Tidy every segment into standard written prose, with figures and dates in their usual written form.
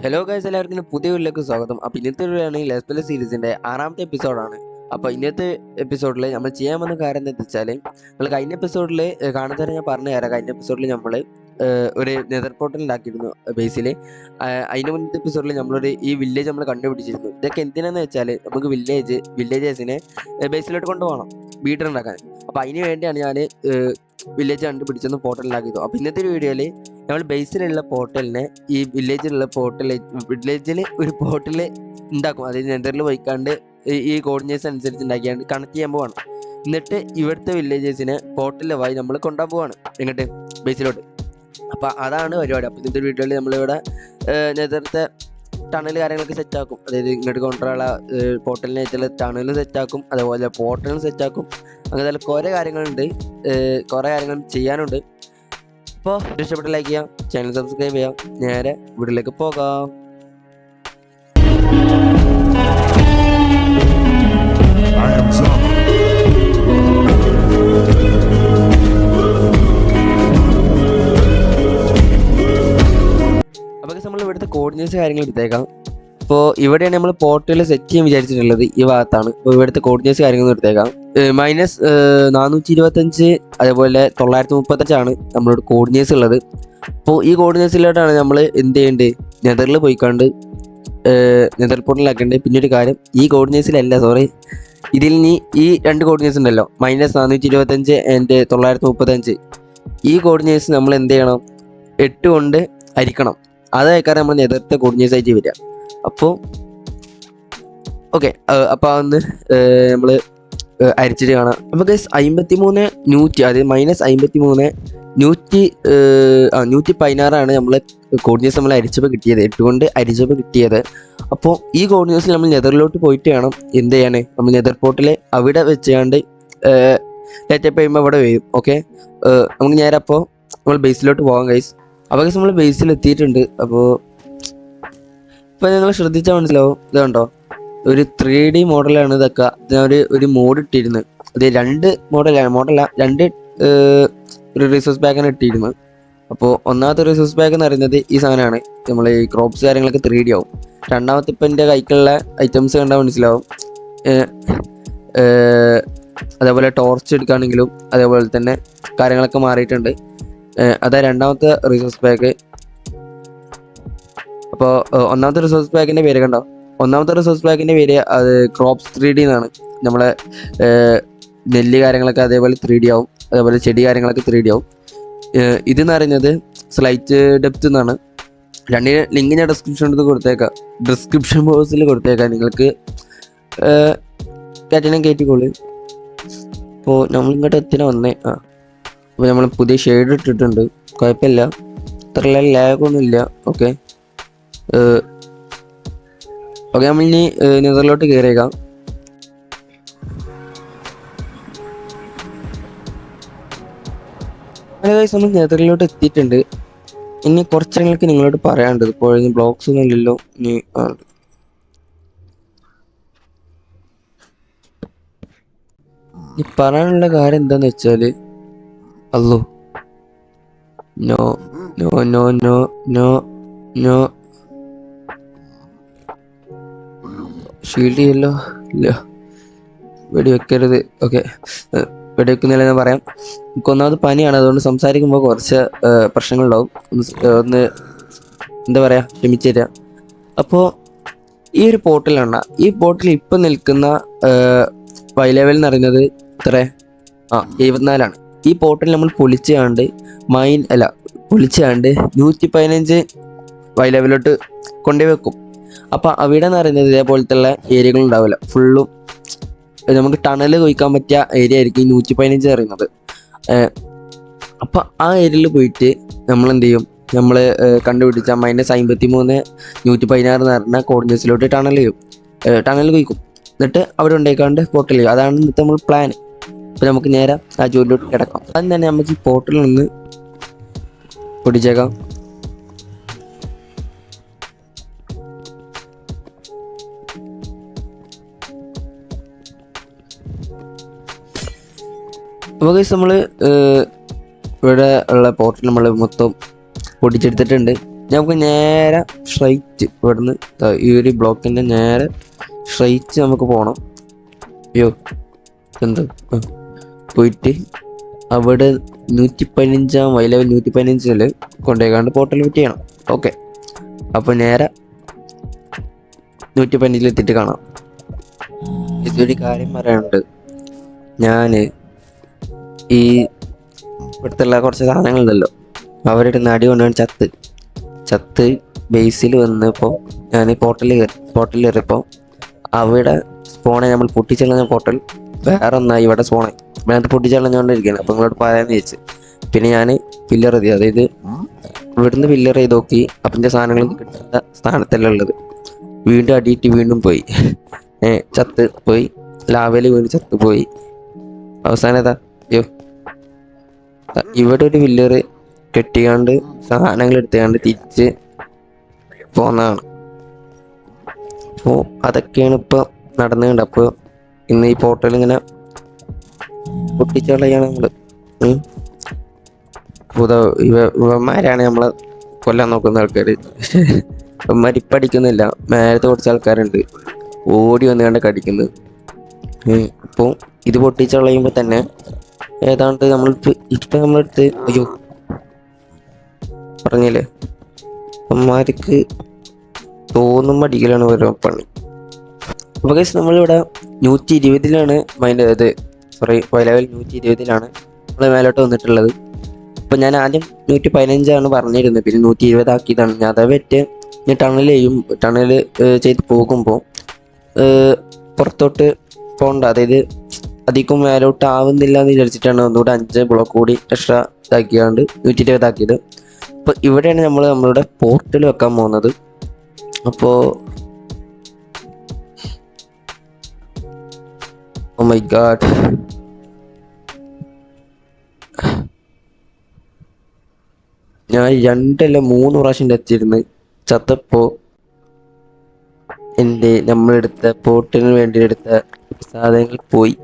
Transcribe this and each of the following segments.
Hello guys, എല്ലാവർക്കും പുതിയ വീട്ടിലേക്ക് സ്വാഗതം. അപ്പോൾ ഇന്നത്തെ വീഡിയോയാണ് ലെറ്റ്സ് പ്ലേ സീരീസിൻ്റെ 6ാമത്തെ എപ്പിസോഡാണ്. അപ്പോൾ ഇന്നത്തെ എപ്പിസോഡിൽ നമ്മൾ ചെയ്യാൻ വന്ന കാര്യം എന്താ വെച്ചാൽ, നമ്മൾ കഴിഞ്ഞ എപ്പിസോഡിൽ കാണുന്നവരെ ഞാൻ പറഞ്ഞു തരാം. കഴിഞ്ഞ എപ്പിസോഡിൽ നമ്മൾ ഒരു നെതർ പോർട്ടൽ ഉണ്ടാക്കിയിരുന്നു ബേസിൽ. അതിന് മുന്നത്തെ എപ്പിസോഡിൽ നമ്മളൊരു ഈ വില്ലേജ് നമ്മൾ കണ്ടുപിടിച്ചിരുന്നു. ഇതൊക്കെ എന്തിനാന്ന് വെച്ചാൽ നമുക്ക് വില്ലേജേഴ്സിനെ ബേസിലോട്ട് കൊണ്ടുപോകണം, വീടുണ്ടാക്കാൻ. അപ്പോൾ അതിന് വേണ്ടിയാണ് ഞാൻ വില്ലേജ് കണ്ടുപിടിച്ചൊന്ന് പോർട്ടൽ ഉണ്ടാക്കിയത്. അപ്പോൾ ഇന്നത്തെ ഒരു വീഡിയോയിൽ നമ്മൾ ബേസിലുള്ള പോർട്ടലിനെ ഈ വില്ലേജിൽ ഒരു പോർട്ടൽ ഉണ്ടാക്കും. അതായത് നെതറിൽ പോയിക്കാണ്ട് ഈ കോർഡിനേറ്റ്സ് അനുസരിച്ച് ഉണ്ടാക്കിയാണ്ട് കണക്ട് ചെയ്യാൻ പോവാണ്. എന്നിട്ട് ഇവിടുത്തെ വില്ലേജേഴ്സിനെ പോർട്ടലിൽ വഴി നമ്മൾ കൊണ്ടുപോകാൻ പോവാണ് എങ്ങോട്ട്, ബേസിലോട്ട്. അപ്പോൾ അതാണ് പരിപാടി. അപ്പോൾ ഇന്നത്തെ വീഡിയോയിൽ നമ്മളിവിടെ നെതറത്തെ ടണൽ കാര്യങ്ങളൊക്കെ സെറ്റാക്കും. അതായത് ഇങ്ങോട്ട് കൊണ്ടുവരാനുള്ള പോർട്ടലിനായിട്ടുള്ള ടണലും സെറ്റാക്കും, അതേപോലെ പോർട്ടലും സെറ്റാക്കും. അങ്ങനെ കുറേ കാര്യങ്ങളുണ്ട്, കുറേ കാര്യങ്ങൾ ചെയ്യാനുണ്ട്. അപ്പോൾ ഇഷ്ടപ്പെട്ട ലൈക്ക് ചെയ്യാം, ചാനൽ സബ്സ്ക്രൈബ് ചെയ്യാം. നേരെ വീട്ടിലേക്ക് പോകാം. അപ്പോൾ നമ്മൾ ഇവിടുത്തെ കോർഡിനേറ്റ്സ് കാര്യങ്ങൾ എടുത്തേക്കാം. അപ്പോൾ ഇവിടെയാണ് നമ്മൾ പോർട്ടൽ സെറ്റ് ചെയ്യാൻ വിചാരിച്ചിട്ടുള്ളത്, ഈ ഭാഗത്താണ്. അപ്പോൾ ഇവിടുത്തെ കോർഡിനേറ്റ്സ് കാര്യങ്ങൾ എടുത്തേക്കാം. -425 അതേപോലെ 935 നമ്മളോട് കോർഡിനേറ്റ്സ് ഉള്ളത്. അപ്പോൾ ഈ കോർഡിനേറ്റ്സിലോട്ടാണ് നമ്മൾ എന്ത് ചെയ്യേണ്ടത്, നെതറിൽ പോയിക്കാണ്ട് നെതർ പോർട്ടലാക്കേണ്ടത്. പിന്നെ ഒരു കാര്യം, ഈ കോർഡിനേറ്റ്സിലല്ല, ഇതിൽ ഈ രണ്ട് കോർഡിനേറ്റ്സ് ഉണ്ടല്ലോ, -425 ആൻഡ് 935. ഈ കോർഡിനേറ്റ്സ് നമ്മൾ എന്ത് ചെയ്യണം, 8 കൊണ്ട് ഹരിക്കണം. അതായിക്കാരം നമ്മൾ നെതറത്തെ കോർഡിനേറ്റ്സ് ആയിട്ട് വരിക. അപ്പോൾ ഓക്കെ, അപ്പോൾ അതൊന്ന് നമ്മൾ അരിച്ചിട്ട് കാണാം. അപ്പോൾ ഗൈസ് 53 100, അതായത് -53 116 നമ്മൾ കോർഡിനേറ്റ്സ് നമ്മൾ അരിച്ചപ്പോൾ കിട്ടിയത്, 8 കൊണ്ട് അരിച്ചപ്പോൾ കിട്ടിയത്. അപ്പോൾ ഈ കോർഡിനേറ്റ്സിൽ നമ്മൾ നെതറിലോട്ട് പോയിട്ട് വേണം എന്ത് ചെയ്യാൻ, നമ്മൾ നെതർ പോർട്ടിൽ അവിടെ വെച്ചുകൊണ്ട് ലെറ്റപ്പ് ചെയ്യുമ്പോൾ അവിടെ വരും. ഓക്കെ, നമുക്ക് നേരെ അപ്പോൾ നമ്മൾ ബേസിലോട്ട് പോകാം ഗൈസ്. അപ്പോൾ ഗൈസ് നമ്മൾ ബേസിൽ എത്തിയിട്ടുണ്ട്. അപ്പോൾ ഇപ്പോൾ നിങ്ങൾ ശ്രദ്ധിച്ചാൽ മനസ്സിലാവും, ഇതുണ്ടോ ഒരു 3D മോഡലാണ് ഇതൊക്കെ. ഒരു മോഡ് ഇട്ടിരുന്നു, അത് രണ്ട് ഒരു റിസോഴ്സ് പാക്കാണ് ഇട്ടിരുന്നത്. അപ്പോൾ ഒന്നാമത്തെ റിസോഴ്സ് പാക്ക് എന്ന് പറയുന്നത് ഈ സാധനമാണ്, നമ്മൾ ഈ ക്രോപ്സ് കാര്യങ്ങളൊക്കെ 3D ആവും. രണ്ടാമത്തെ ഇപ്പം എൻ്റെ കൈക്കുള്ള ഐറ്റംസ് കണ്ടാൽ മനസ്സിലാവും. അതേപോലെ ടോർച്ച് എടുക്കുകയാണെങ്കിലും അതേപോലെ തന്നെ കാര്യങ്ങളൊക്കെ മാറിയിട്ടുണ്ട്. അതാ രണ്ടാമത്തെ റിസോഴ്സ് പാക്ക്. അപ്പോൾ ഒന്നാമത്തെ റിസോഴ്സ് പാക്കിൻ്റെ പേര് കണ്ടോ, ഒന്നാമത്തെ റിസോഴ്സ് പാക്കിൻ്റെ പേര് അത് ക്രോപ്സ് 3D എന്നാണ്. നമ്മളെ നെല്ല് കാര്യങ്ങളൊക്കെ അതേപോലെ 3D ആവും, അതേപോലെ ചെടി കാര്യങ്ങളൊക്കെ 3D ആവും. ഇതെന്ന് പറയുന്നത് സ്ലൈറ്റ് ഡെപ്ത് എന്നാണ്. രണ്ടിന് ലിങ്ക് ഞാൻ ഡിസ്ക്രിപ്ഷൻ ബോക്സിൽ കൊടുത്തേക്കാം, നിങ്ങൾക്ക് കയറ്റിക്കോളി. അപ്പോൾ നമ്മളിങ്ങോട്ട് എത്തിനെ വന്നേ. അപ്പോൾ നമ്മൾ പുതിയ ഷെയ്ഡ് ഇട്ടിട്ടുണ്ട്, കുഴപ്പമില്ല, അത്ര ലാഗൊന്നുമില്ല. ഓക്കെ, നമ്മളിനി നെതറിലോട്ട് കയറിയേക്കാം. നമ്മൾ നെതറിലോട്ട് എത്തിയിട്ടുണ്ട്. ഇനി കുറച്ച് ഞങ്ങൾക്ക് നിങ്ങളോട് പറയാനുണ്ട്. ഇപ്പോൾ ബ്ലോക്സ് ഒന്നും ഇല്ലല്ലോ. ഇനി പറയാനുള്ള കാര്യം എന്താന്ന് വെച്ചാൽ, hello no no no no no no shield ചെയ്യല്ലോ, ഇല്ല, വെടിവെക്കരുത്. ഓക്കെ, വെടിവെക്കുന്നില്ല ഞാൻ പറയാം. എനിക്ക് ഒന്നാമത് പനിയാണ്, അതുകൊണ്ട് സംസാരിക്കുമ്പോൾ കുറച്ച് പ്രശ്നങ്ങളുണ്ടാവും. ഒന്ന് എന്താ പറയുക, ക്ഷമിച്ചു തരാം. അപ്പോൾ ഈ ഒരു പോർട്ടലാണ്, ഈ പോർട്ടൽ ഇപ്പം നിൽക്കുന്ന വൈ ലെവൽ എന്ന് പറയുന്നത് 74. ഈ പോർട്ടൽ നമ്മൾ പൊളിച്ചാണ്ട് 115 വൈ ലെവലിലോട്ട് കൊണ്ടുപോയി വെക്കും. അപ്പോൾ അവിടെ എന്ന് പറയുന്നത് ഇതേപോലത്തെ ഏരിയകൾ ഉണ്ടാവില്ല, ഫുള്ളും നമുക്ക് ടണൽ കൊയ്ക്കാൻ പറ്റിയ ഏരിയ ആയിരിക്കും ഈ 115 പറയുന്നത്. അപ്പോൾ ആ ഏരിയയിൽ പോയിട്ട് നമ്മൾ എന്ത് ചെയ്യും, നമ്മൾ കണ്ടുപിടിച്ച -53 116 എന്ന് പറഞ്ഞ കോർഡിനേറ്റ്സിലോട്ട് ടണൽ കൊയ്ക്കും. എന്നിട്ട് അവിടെ ഉണ്ടായിക്കാണ്ട് പോർട്ടൽ ചെയ്യും. അതാണ് ഇന്നത്തെ നമ്മൾ പ്ലാൻ. അപ്പോൾ നമുക്ക് നേരെ ആ ജോലിയിലോട്ട് കിടക്കാം. അതും തന്നെ നമുക്ക് ഈ പോർട്ടലിൽ നിന്ന് പൊടിച്ചേക്കാം. അപ്പോൾ ഗൈസ് നമ്മൾ ഇവിടെ ഉള്ള പോർട്ടൽ നമ്മൾ മൊത്തം പൊടിച്ചെടുത്തിട്ടുണ്ട്. നമുക്ക് നേരെ സ്ട്രൈറ്റ് ഇവിടുന്ന് ഈ ഒരു ബ്ലോക്കിൻ്റെ നേരെ സ്ട്രൈറ്റ് നമുക്ക് പോകണം. അയ്യോ എന്ത് പോയിട്ട് അവിടെ 115 വൈ ലെവൽ 115 കൊണ്ടുപോയിക്കാണ്ട് പോർട്ടൽ ഫിറ്റ് ചെയ്യണം. ഓക്കെ, അപ്പോൾ നേരെ 115 എത്തിയിട്ട് കാണാം. ഇതൊരു കാര്യം പറയാനുണ്ട്. ഞാൻ ഈ ഇവിടുത്തെ കുറച്ച് സാധനങ്ങളുണ്ടല്ലോ, അവരുടെ നടി കൊണ്ടാണ് ചത്ത് ബേസിൽ വന്നപ്പോൾ ഞാൻ പോർട്ടലിൽ കയറിയപ്പോൾ അവിടെ സ്പോണെ നമ്മൾ പൊട്ടിച്ചളഞ്ഞ പോർട്ടൽ വേറെ ഒന്നായി ഇവിടെ സ്പോണായി. ഞാനത് പൊട്ടിച്ചളഞ്ഞുകൊണ്ടിരിക്കുകയാണ്. അപ്പോൾ നിങ്ങളോട് പറയാമെന്ന് ചോദിച്ചു. പിന്നെ ഞാൻ ഫില്ലർ ചെയ്തു, അതായത് ഇവിടുന്ന് ഫില്ലർ ചെയ്ത് നോക്കി. അപ്പം എൻ്റെ സാധനങ്ങളൊന്നും കിട്ടേണ്ട സ്ഥാനത്തല്ല ഉള്ളത്. വീണ്ടും അടിയിട്ട് വീണ്ടും പോയി ചത്ത് പോയി, ലാവയിൽ വീണ്ടും ചത്ത് പോയി. അവസാനം ഏതാ അയ്യോ ഇവിടെ ഒരു ഫില്ലർ കെട്ടിയാണ്ട് സാധനങ്ങൾ എടുത്തുകൊണ്ട് തിരിച്ച് പോന്നതാണ്. അപ്പോൾ അതൊക്കെയാണ് ഇപ്പോൾ നടന്നുകൊണ്ട്. അപ്പോൾ ഇന്ന് ഈ പോർട്ടൽ ഇങ്ങനെ പൊട്ടിച്ചളയാണ് നമ്മൾ. ഇവന്മാരാണ് നമ്മളെ കൊല്ലാൻ നോക്കുന്ന ആൾക്കാർ. ഇവന്മാർ ഇപ്പം അടിക്കുന്നില്ല, നേരത്തെ കുറച്ച് ആൾക്കാരുണ്ട് ഓടി വന്ന് കണ്ട് കടിക്കുന്നത്. അപ്പോൾ ഇത് പൊട്ടിച്ചളയുമ്പോൾ തന്നെ ഏതാണ്ട് ഇപ്പം നമ്മളെടുത്ത് അയ്യോ പറഞ്ഞില്ലേ, അമ്മമാർക്ക് തോന്നുമ്പോൾ അടിക്കലാണ് ഓരോ പണി. അപ്പോൾ ഗൈസ് നമ്മളിവിടെ 120 ഇത് വൈ ലെവൽ 120 നമ്മൾ മേലോട്ട് വന്നിട്ടുള്ളത്. അപ്പോൾ ഞാൻ ആദ്യം 115 പറഞ്ഞിരുന്നത്, പിന്നെ 120 ആക്കിയതാണ്. ഞാൻ അതേ പറ്റി ഞാൻ ടണൽ ചെയ്ത് പോകുമ്പോൾ പുറത്തോട്ട് പോകണ്ട, അതായത് അധികം മേലോട്ട് ആവുന്നില്ല എന്ന് വിചാരിച്ചിട്ടാണ് ഒന്നുകൂടെ 5 ബ്ലോക്ക് കൂടി എക്സ്ട്രാ ഇതാക്കിയാണ്ട് 120 ആക്കിയത്. അപ്പോൾ ഇവിടെയാണ് നമ്മളുടെ പോർട്ടൽ വെക്കാൻ പോകുന്നത്. അപ്പോൾ ഓ മൈ ഗാഡ്, ഞാൻ 2 അല്ല 3 പ്രാവശ്യം എത്തിയിരുന്നു. ചത്തപ്പോൾ നമ്മളെടുത്ത പോർട്ടലിന് വേണ്ടി എടുത്ത സാധനങ്ങൾ പോയി.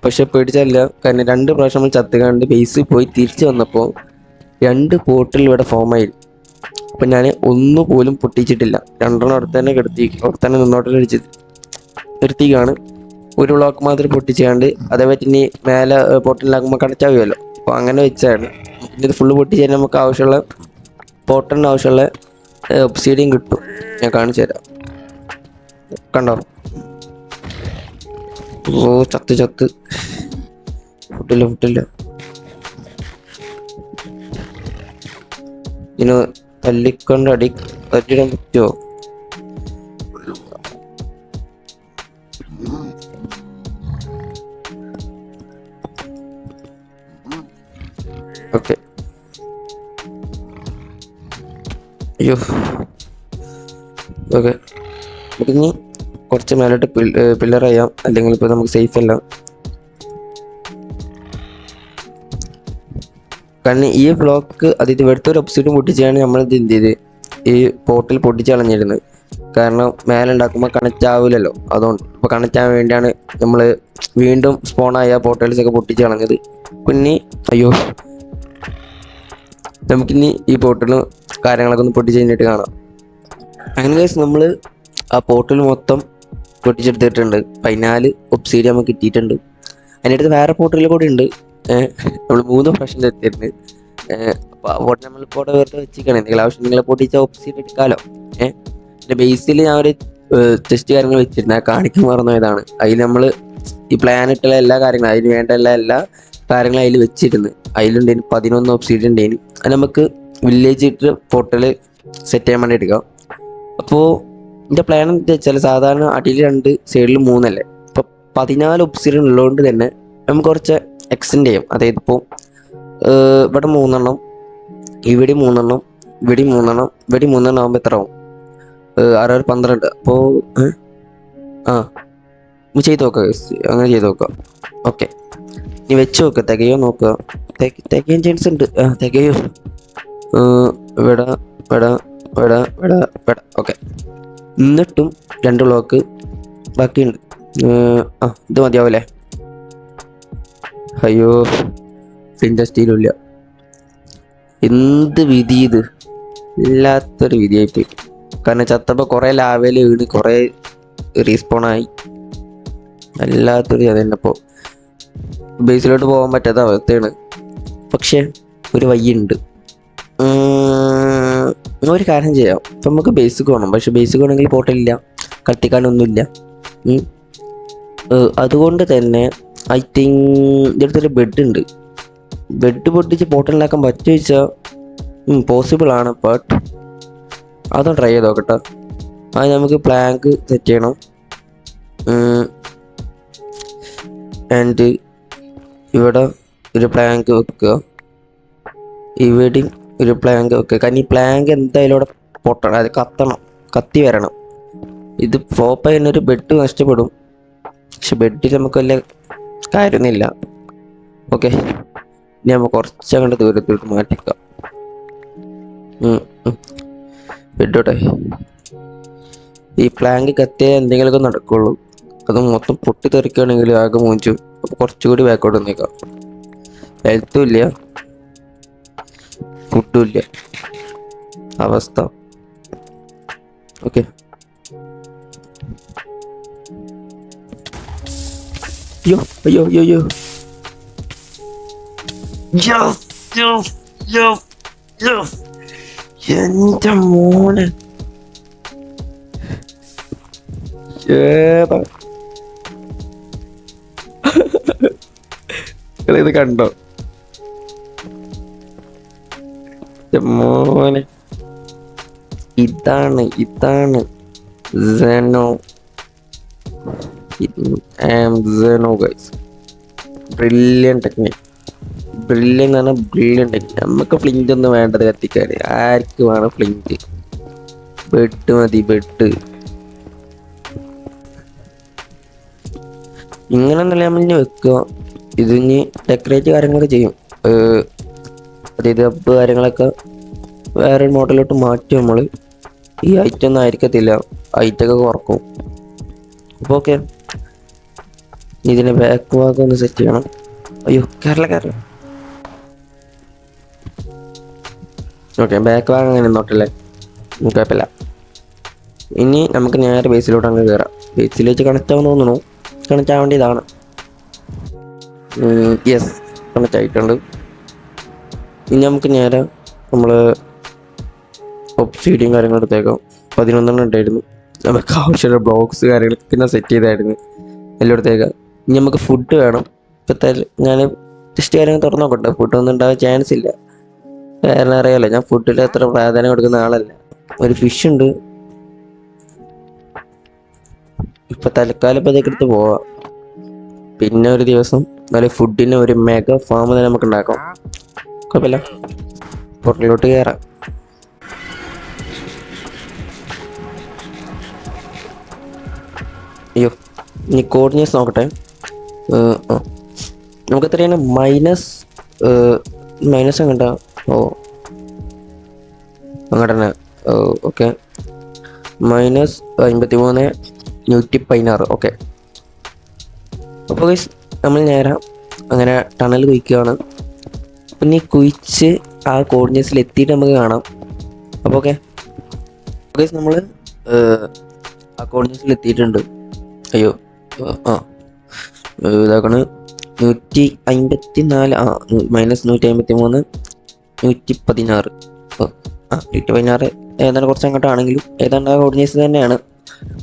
പക്ഷെ പേടിച്ചല്ല, കാരണം 2 പ്രാവശ്യം നമ്മൾ ചത്തുകാണ്ട് ബേസിൽ പോയി തിരിച്ചു വന്നപ്പോൾ 2 പോർട്ടൽ ഇവിടെ ഫോമായി. അപ്പം ഞാൻ ഒന്നുപോലും പൊട്ടിച്ചിട്ടില്ല. 2 അവിടെ തന്നെ അവിടെ തന്നെ നിന്നോട്ട് നിർത്തിക്കാണ്. ഒരു ബ്ലോക്ക് മാത്രം പൊട്ടിച്ചാണ്ട് അതേപറ്റി ഇനി മേലെ പോർട്ടലിലാക്കുമ്പോൾ കണക്റ്റാവുമല്ലോ. അപ്പോൾ അങ്ങനെ വെച്ചാണ്. ഇത് ഫുള്ള് പൊട്ടിച്ചാൽ നമുക്ക് ആവശ്യമുള്ള പോർട്ടലിന് ആവശ്യമുള്ള ഒബ്സിഡിയൻ കിട്ടും. ഞാൻ കാണിച്ചു തരാം, കണ്ടോ. ഓ ചത്ത് ഫുട്ടില്ല ഇനി തല്ലിക്കൊണ്ട് തല്ലിടാൻ പറ്റുമോ? ഓക്കെ, അയ്യോ ഓക്കെ. ഇനി കുറച്ച് മേലോട്ട് പില്ലർ ചെയ്യാം, അല്ലെങ്കിൽ ഇപ്പോൾ നമുക്ക് സേഫ് അല്ല. കാരണം ഈ ബ്ലോക്ക് അതായത് ഇവിടുത്തെ ഒരു ഒബ്സിഡിയൻ പൊട്ടിച്ചാണ് നമ്മളിത് എന്ത് ചെയ്ത് ഈ പോർട്ടൽ പൊട്ടിച്ച് കളഞ്ഞിരുന്നത്. കാരണം മേലെ ഉണ്ടാക്കുമ്പോൾ കണക്റ്റ് ആവില്ലല്ലോ, അതുകൊണ്ട് ഇപ്പോൾ കണക്റ്റ് ആവാൻ വേണ്ടിയാണ് നമ്മൾ വീണ്ടും സ്പോണായ പോർട്ടൽസ് ഒക്കെ പൊട്ടിച്ച് കളഞ്ഞത്. പിന്നെ അയ്യോ നമുക്കിനി ഈ പോർട്ടലും കാര്യങ്ങളൊക്കെ ഒന്ന് പൊട്ടിച്ച് കഴിഞ്ഞിട്ട് കാണാം. അങ്ങനെ കേസ് നമ്മൾ ആ പോർട്ടൽ മൊത്തം പൊട്ടിച്ചെടുത്തിട്ടുണ്ട്. 14 ഒബ്സിഡിയൻ നമുക്ക് കിട്ടിയിട്ടുണ്ട്. അതിനടുത്ത് വേറെ പോർട്ടൽ കൂടി ഉണ്ട്. നമ്മൾ 3 പ്രാവശ്യം എത്തിയിട്ടുണ്ട്. അപ്പോൾ നമ്മളിപ്പോൾ അവിടെ വെറുതെ വെച്ചിരിക്കണം, എന്തെങ്കിലും ആവശ്യം നിങ്ങളെ പൊട്ടിച്ച ഒബ്സിഡിയൻ എടുക്കാമല്ലോ. എൻ്റെ ബേസിൽ ഞാൻ ഒരു ടെസ്റ്റ് കാര്യങ്ങൾ വെച്ചിരുന്നു, കാണിക്കാൻ മറന്നതാണ്. അതിൽ നമ്മൾ ഈ പ്ലാനറ്റുള്ള എല്ലാ കാര്യങ്ങളും അതിന് വേണ്ട എല്ലാ കാര്യങ്ങളും അതിൽ വെച്ചിരുന്നു. അതിലുണ്ടായിരുന്നു 11 ഒബ്സിഡിയൻ ഉണ്ടായിരുന്നു. അത് നമുക്ക് വില്ലേജ് ഇട്ട് പോർട്ടൽ സെറ്റ് ചെയ്യാൻ വേണ്ടി എടുക്കാം. അപ്പോൾ എൻ്റെ പ്ലാൻ എന്താ വെച്ചാൽ സാധാരണ അടിയിൽ 2 സൈഡിൽ 3 അല്ലേ. ഇപ്പോൾ 14 ഒബ്സിഡിയൻ ഉള്ളതുകൊണ്ട് തന്നെ നമുക്ക് കുറച്ച് എക്സ്റ്റെൻഡ് ചെയ്യും. അതായത് ഇപ്പോൾ ഇവിടെ 3 ഇവിടെ 3 ഇവിടെ 3 ആകുമ്പോൾ എത്ര ആവും? 6 12. അപ്പോൾ ചെയ്ത് നോക്കുക, അങ്ങനെ ചെയ്ത് നോക്കുക. ഓക്കെ, ഇനി വെച്ച് നോക്കുക, തികയോ നോക്കുക. തികയാൻ ചാൻസ് ഉണ്ട്, തികയോ. ഇവിടെ. ഓക്കെ, എന്നിട്ടും 2 ബ്ലോക്ക് ബാക്കിയുണ്ട്. ഇത് മതിയാവൂലേ? അയ്യോ, സ്റ്റീലും ഇല്ല. എന്ത് വിധി ഇത്! ഇല്ലാത്തൊരു വിധിയായിപ്പോയി. കാരണം ചത്തപ്പോൾ കുറേ ലാവയിൽ വീണ് കുറേ റീസ്പോണായി. വല്ലാത്തൊരു അതന്നെ. ഇപ്പോൾ ബേസിലോട്ട് പോകാൻ പറ്റാത്ത അവസ്ഥയാണ്. പക്ഷെ ഒരു വഴിയുണ്ട്. ഒരു കാര്യം ചെയ്യാം. ഇപ്പം നമുക്ക് ബേസിക് വേണം. പക്ഷെ ബേസിക് വേണമെങ്കിൽ പോർട്ടലില്ല, കത്തിക്കാനൊന്നുമില്ല. അതുകൊണ്ട് തന്നെ ഐ തിങ്ക് ഇതിൻ്റെ അടുത്തൊരു ബെഡ് ഉണ്ട്. ബെഡ് പൊട്ടിച്ച് പോർട്ടലിലാക്കാൻ പറ്റുമോ ചോദിച്ചാൽ പോസിബിൾ ആണ്. ബട്ട് അതൊന്ന് ട്രൈ ചെയ്ത് നോക്കട്ടെ. അത് നമുക്ക് പ്ലാങ്ക് സെറ്റ് ചെയ്യണം. ആൻഡ് ഇവിടെ ഒരു പ്ലാങ്ക് വെക്കുക, ഇവിടെയും ഒരു പ്ലാങ്ക് വെക്കുക. കാരണം ഈ പ്ലാങ്ക് എന്തായാലും ഇവിടെ പൊട്ടണം, അത് കത്തി വരണം. ഇത് ഫ്ലോപ്പ് ആയി ഒരു ബെഡ് നഷ്ടപ്പെടും. പക്ഷെ ബെഡിൽ നമുക്ക് വലിയ കാര്യമൊന്നുമില്ല. ഓക്കെ, ഇനി നമുക്ക് കുറച്ചങ്ങോട്ട് ദൂരത്തോട്ട് മാറ്റിക്കാം. ബെഡോട്ടെ. ഈ പ്ലാങ്ക് കത്തിയാൽ എന്തെങ്കിലുമൊക്കെ നടക്കുള്ളൂ. അത് മൊത്തം പൊട്ടിത്തെറിക്കുകയാണെങ്കിൽ ആകെ മൂഞ്ചും. അപ്പോൾ കുറച്ചുകൂടി ബാക്കോട്ട് നിൽക്കാം. ഹെൽത്തും ഇല്ല, ഫുഡും ഇല്ല അവസ്ഥ. ഓക്കെ, അയ്യോ അയ്യോ അയ്യോ അയ്യോ, എന്റെ മോനെ ഇത് കണ്ടോ മോനെ? ഇതാണ് Zeno. I am Zeno guys. Brilliant technique. നമുക്ക് ഫ്ലിന്റ് ഒന്നും വേണ്ടത് കത്തിക്കാൻ. ആർക്ക് വേണം ഫ്ലിന്റ്? ബെഡ് മതി, ബെഡ്. ഇങ്ങനെ നല്ല നമ്മൾ വെക്കുക. ഇതിന് ഡെക്കറേറ്റ് കാര്യങ്ങളൊക്കെ ചെയ്യും. അതായത് ഹബ്ബ് കാര്യങ്ങളൊക്കെ വേറൊരു മോഡലോട്ട് മാറ്റും നമ്മൾ. ഈ ഐറ്റം ഒന്നും ആയിരിക്കത്തില്ല, ഐറ്റൊക്കെ കുറക്കും. അപ്പോൾ ഓക്കെ, ഇതിനെ ബാക്ക് ഭാഗം ഒന്ന് സെറ്റ് ചെയ്യണം. അയ്യോ, കയറില്ല. ഓക്കെ, ബാക്ക് ഭാഗം അങ്ങനെ നോട്ടല്ലേ, കുഴപ്പമില്ല. ഇനി നമുക്ക് നേരെ ബേസിലോട്ട് അങ്ങ് കയറാം. ബേസിൽ വെച്ച് കണക്റ്റ് ആവാൻ തോന്നുന്നു. കണക്റ്റ് ആവേണ്ടതാണ്. യെസ്, കണക്റ്റ് ആയിട്ടുണ്ട്. ഇനി നമുക്ക് നേരെ നമ്മൾ ഒബ്സിഡിയും കാര്യങ്ങൾ എടുത്തേക്കാം. 11 ഉണ്ടായിരുന്നു. നമുക്ക് ആവശ്യമുള്ള ബ്ലോക്സ് കാര്യങ്ങളൊക്കെ സെറ്റ് ചെയ്തായിരുന്നു എല്ലായിടത്തേക്കാം. ഇനി നമുക്ക് ഫുഡ് വേണം. ഇപ്പോഴത്തെ ഞാൻ ടെസ്റ്റ് കാര്യങ്ങൾ തുറന്നു നോക്കട്ടെ. ഫുഡൊന്നും ഉണ്ടാകാൻ ചാൻസ് ഇല്ല. കാരണം അറിയാമല്ലോ, ഞാൻ ഫുഡിൽ അത്ര പ്രാധാന്യം കൊടുക്കുന്ന ആളല്ല. ഒരു ഫിഷ് ഉണ്ട്. ഇപ്പം തൽക്കാലം ഇപ്പം ഇതൊക്കെ എടുത്ത് പോവാം. പിന്നെ ഒരു ദിവസം നല്ല ഫുഡിന് ഒരു മെഗാ ഫാം തന്നെ നമുക്ക് ഉണ്ടാക്കാം. കുഴപ്പമില്ല, പുറത്തിലോട്ട് കയറാം. അയ്യോ, ഇനി കോർഡിനേറ്റ്സ് നോക്കട്ടെ. നമുക്ക് എത്രയാണ്? മൈനസ് അങ്ങോട്ടാ. അങ്ങോട്ട് തന്നെ. ഓക്കെ, -53 116. ഓക്കെ, അപ്പോൾ നമ്മൾ നേരെ അങ്ങനെ ടണൽ കുഴിക്കുകയാണ്. പിന്നെ കുഴിച്ച് ആ കോർഡിനേറ്റ്സിൽ എത്തിയിട്ട് നമുക്ക് കാണാം. അപ്പോൾ ഓക്കെ, നമ്മൾ ആ കോർഡിനേറ്റ്സിൽ എത്തിയിട്ടുണ്ട്. അയ്യോ, ഇതാക്കണ് 154. -153 116. 116 ഏതാണ്ട് കുറച്ച് അങ്ങോട്ടാണെങ്കിലും ഏതാണ്ട് ആ കോർഡിനേറ്റ്സ് തന്നെയാണ്.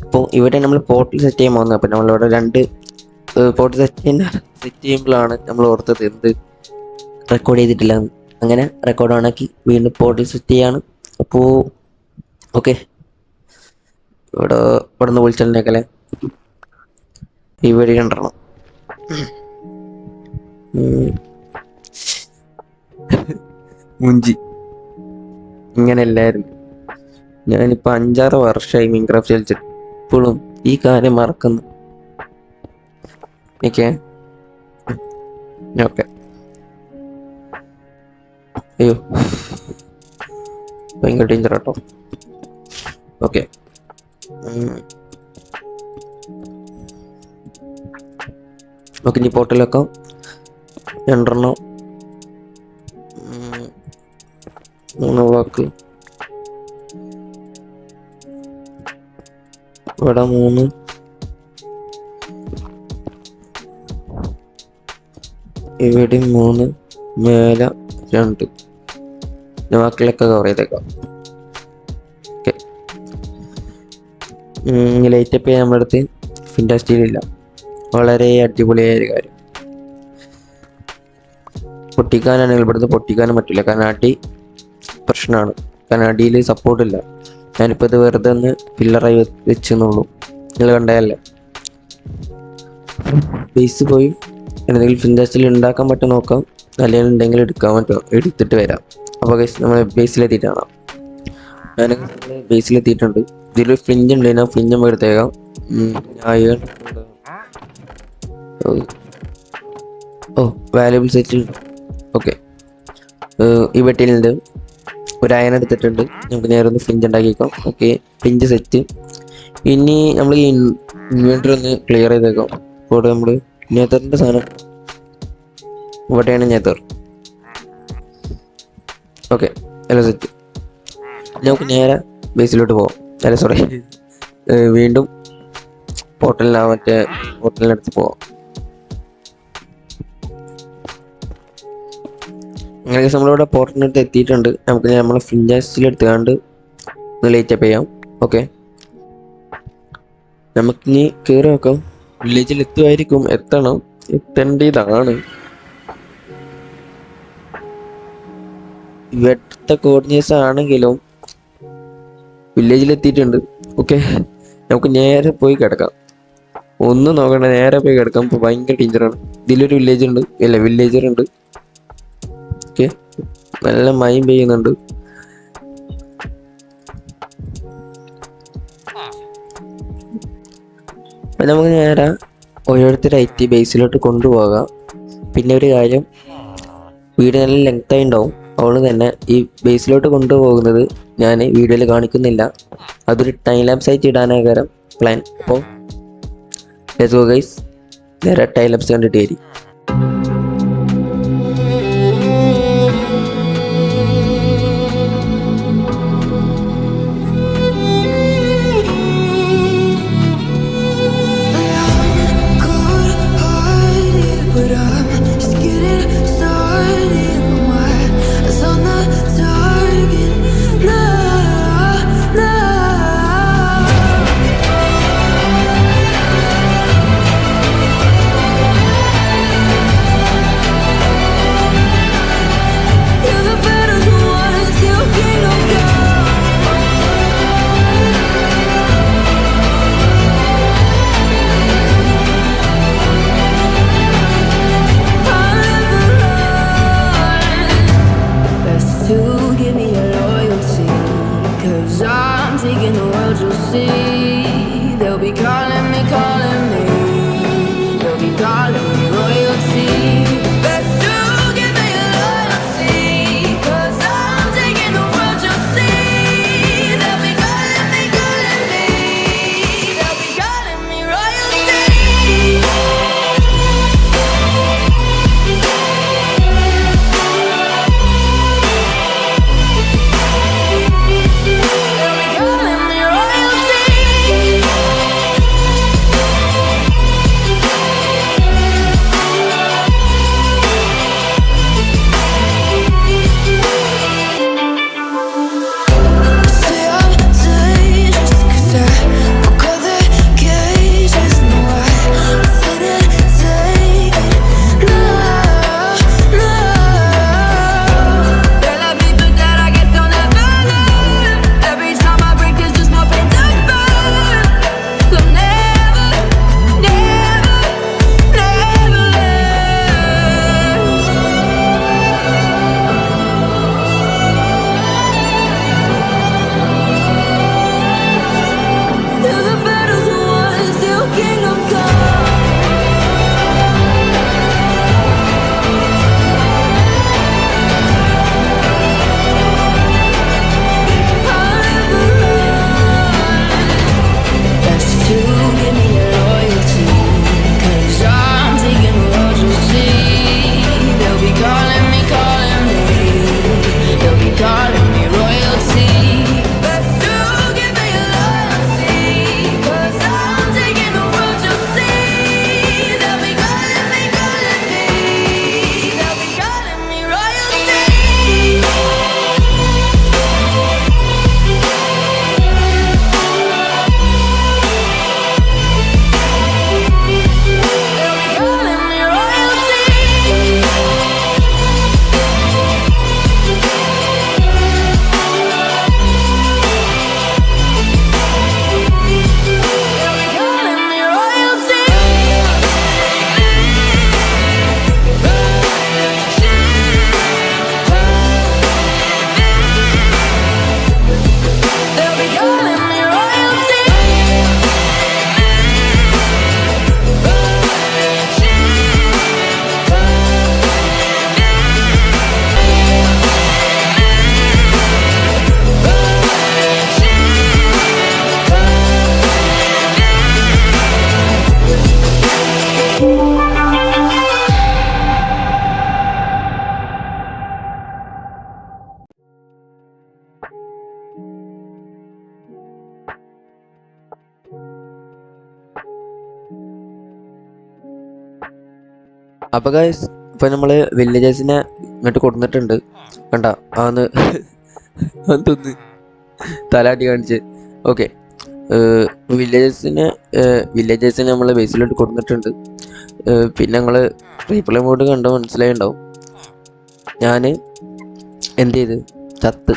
അപ്പോൾ ഇവിടെ നമ്മൾ പോർട്ടൽ സെറ്റ് ചെയ്യാൻ പോകുന്നത്. അപ്പോൾ നമ്മളിവിടെ 2 പോർട്ടൽ സെറ്റ് ചെയ്യുമ്പോഴാണ് നമ്മൾ ഓർത്തത് എന്ത് റെക്കോർഡ് ചെയ്തിട്ടില്ല. അങ്ങനെ റെക്കോർഡ് ഓണാക്കി വീണ്ടും പോർട്ടൽ സെറ്റ് ചെയ്യാണ്. അപ്പോൾ ഓക്കെ, ഇവിടെ നിന്ന് വിളിച്ചിട്ടുണ്ടെങ്കിലേ ഇവിടെ കണ്ടണം. മുഞ്ചി ഇങ്ങനെയല്ലായിരുന്നു. ഞാനിപ്പോൾ 5-6 വർഷമായി മൈൻക്രാഫ്റ്റ് കളിച്ചിട്ട് ഇപ്പോഴും ഈ കാര്യം മറക്കുന്നു. ഓക്കെ, അയ്യോ ഭയങ്കര ഡേഞ്ചർ കേട്ടോ. ഓക്കെ, നമുക്ക് ഇനി പോർട്ടൽ വെക്കാം. 2 3 വാക്ക് ഇവിടെ 3 ഇവിടെ 3 മേലെ 2 വാക്കിലൊക്കെ കവർ ചെയ്തേക്കാം. ഓക്കെ, ലൈറ്റപ്പ് ചെയ്യാൻ നമ്മുടെ അടുത്ത് ഫിൻറ്റാസ്റ്റീലില്ല. വളരെ അടിപൊളിയായ ഒരു കാര്യം. പൊട്ടിക്കാനാണെങ്കിൽ ഇവിടുന്ന് പൊട്ടിക്കാനും പറ്റില്ല, കാരണം അടി പ്രശ്നമാണ്. കാരണം അടിയിൽ സപ്പോർട്ടില്ല. ഞാനിപ്പോൾ ഇത് വെറുതെ ഒന്ന് പില്ലറായി വെച്ചെന്നുള്ളൂ, നിങ്ങൾ കണ്ടതല്ലേ. ബേസ് പോയി എന്തെങ്കിലും ഫിൻറ്റാസ്റ്റിൽ ഉണ്ടാക്കാൻ പറ്റും നോക്കാം, അല്ലെങ്കിൽ ഉണ്ടെങ്കിൽ എടുക്കാൻ പറ്റുമോ എടുത്തിട്ട് വരാം. അപ്പോൾ നമ്മൾ ബേസിലെത്തിയിട്ട് കാണാം. ഞാനൊക്കെ ബേസിലെത്തിയിട്ടുണ്ട്. ഇതിലൊരു ഫ്ലിഞ്ച് ഉണ്ട്, ഞാൻ ഫ്ലിഞ്ച് നമുക്ക് എടുത്തേക്കാം. Valuable set. ഓക്കെ, ഈ വെട്ടിയിലുണ്ട് ഒരു അയൺ എടുത്തിട്ടുണ്ട്. നമുക്ക് നേരെ ഒന്ന് ഫ്ലിഞ്ച് ഉണ്ടാക്കിയേക്കാം. Okay, flinch set. ഇനി നമ്മൾ ഈ ഇൻവെർട്ടർ ഒന്ന് ക്ലിയർ ചെയ്തേക്കാം. അപ്പോൾ നമ്മൾ നെതറിൻ്റെ സാധനം ഇവിടെയാണ് നെതർ. ഓക്കെ, അല്ല സെറ്റ്. നമുക്ക് നേരെ ബേസിലോട്ട് പോവാം. അല്ല സോറി, വീണ്ടും പോർട്ടലിനടുത്ത് പോവാം. അങ്ങനെ നമ്മളിവിടെ പോർട്ടലിനടുത്ത് എത്തിയിട്ടുണ്ട്. നമുക്ക് നമ്മളെ ഫിൻറ്റാസ്റ്റിലെടുത്തുകൊണ്ട് ലൈറ്റപ്പ് ചെയ്യാം. ഓക്കെ, നമുക്കിനി കയറി നോക്കാം. വില്ലേജിൽ എത്തേണ്ടതാണ്. ഇവിടുത്തെ കോർഡിനേറ്റ്സ് ആണെങ്കിലും വില്ലേജിലെത്തിയിട്ടുണ്ട്. ഓക്കെ, നമുക്ക് നേരെ പോയി കിടക്കാം. ഒന്നും നോക്കണ്ട, നേരെ പോയി കിടക്കാം. ഇപ്പോൾ ഭയങ്കര ഡേഞ്ചറാണ്. ഇതിലൊരു വില്ലേജർ ഉണ്ട്. ഓക്കെ, നല്ല മഴ പെയ്യുന്നുണ്ട്. അപ്പം നമുക്ക് നേരെ ഓരോരുത്തരായിട്ട് ബേസിലോട്ട് കൊണ്ടുപോകാം. പിന്നെ ഒരു കാര്യം, വീഡിയോ നല്ല ലെങ്തായി ഉണ്ടാവും. അതുകൊണ്ട് തന്നെ ഈ ബേസിലോട്ട് കൊണ്ടുപോകുന്നത് ഞാൻ വീഡിയോയിൽ കാണിക്കുന്നില്ല. അതൊരു ടൈം ലാപ്സ് ആയിട്ട് ഇടാനാകാരം പ്ലാൻ. അപ്പോൾ ലെറ്റ്സ് ഗോ ഗൈസ്, നേരെ ടൈം ലാപ്സ് കണ്ടിട്ട് വരി. അപ്പോൾ ഗൈസ് ഇപ്പോൾ നമ്മൾ വില്ലേജേഴ്സിനെ ഇങ്ങോട്ട് കൊടുത്തിട്ടുണ്ട്. കണ്ട അന്ന് അതൊന്ന് തലാട്ടി കാണിച്ച്. ഓക്കെ, വില്ലേജേഴ്സിനെ നമ്മൾ ബേസിലോട്ട് കൊടുത്തിട്ടുണ്ട്. പിന്നെ ഞങ്ങൾ റീപ്ലേ മോഡ് കണ്ട് മനസ്സിലായിണ്ടാവും. ഞാൻ എന്ത് ചെയ്ത് ചത്ത്,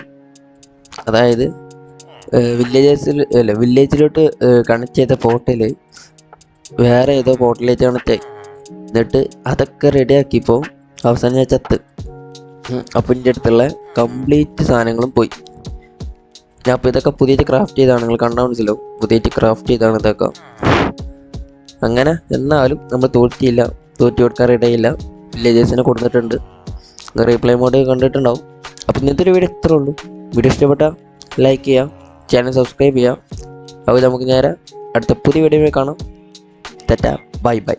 അതായത് വില്ലേജിലോട്ട് കണക്ട് ചെയ്ത പോർട്ടൽ വേറെ ഏതോ പോർട്ടലിലേക്ക് കണക്ട് ആയി. എന്നിട്ട് അതൊക്കെ റെഡിയാക്കിയപ്പോൾ അവസാനം ഞാൻ ചത്ത്. അപ്പം എൻ്റെ അടുത്തുള്ള കംപ്ലീറ്റ് സാധനങ്ങളും പോയി. ഞാൻ അപ്പോൾ ഇതൊക്കെ പുതിയത് ക്രാഫ്റ്റ് ചെയ്താണ്, നിങ്ങൾ കണ്ടാൽ മനസ്സിലാവും. പുതിയത് ക്രാഫ്റ്റ് ചെയ്താണ് ഇതൊക്കെ. അങ്ങനെ എന്നാലും നമ്മൾ തോറ്റി കൊടുക്കാൻ ഇടയില്ല. വില്ലേജേഴ്സിനെ കൊടുത്തിട്ടുണ്ട്. റീപ്ലേ മോഡ് കണ്ടിട്ടുണ്ടാവും. അപ്പോൾ ഇന്നത്തെ ഒരു വീഡിയോ ഇത്രേ ഉള്ളൂ. വീഡിയോ ഇഷ്ടപ്പെട്ടാൽ ലൈക്ക് ചെയ്യാം, ചാനൽ സബ്സ്ക്രൈബ് ചെയ്യാം. അപ്പോൾ നമുക്ക് നേരെ അടുത്ത പുതിയ വീഡിയോയിൽ കാണാം. Bye bye.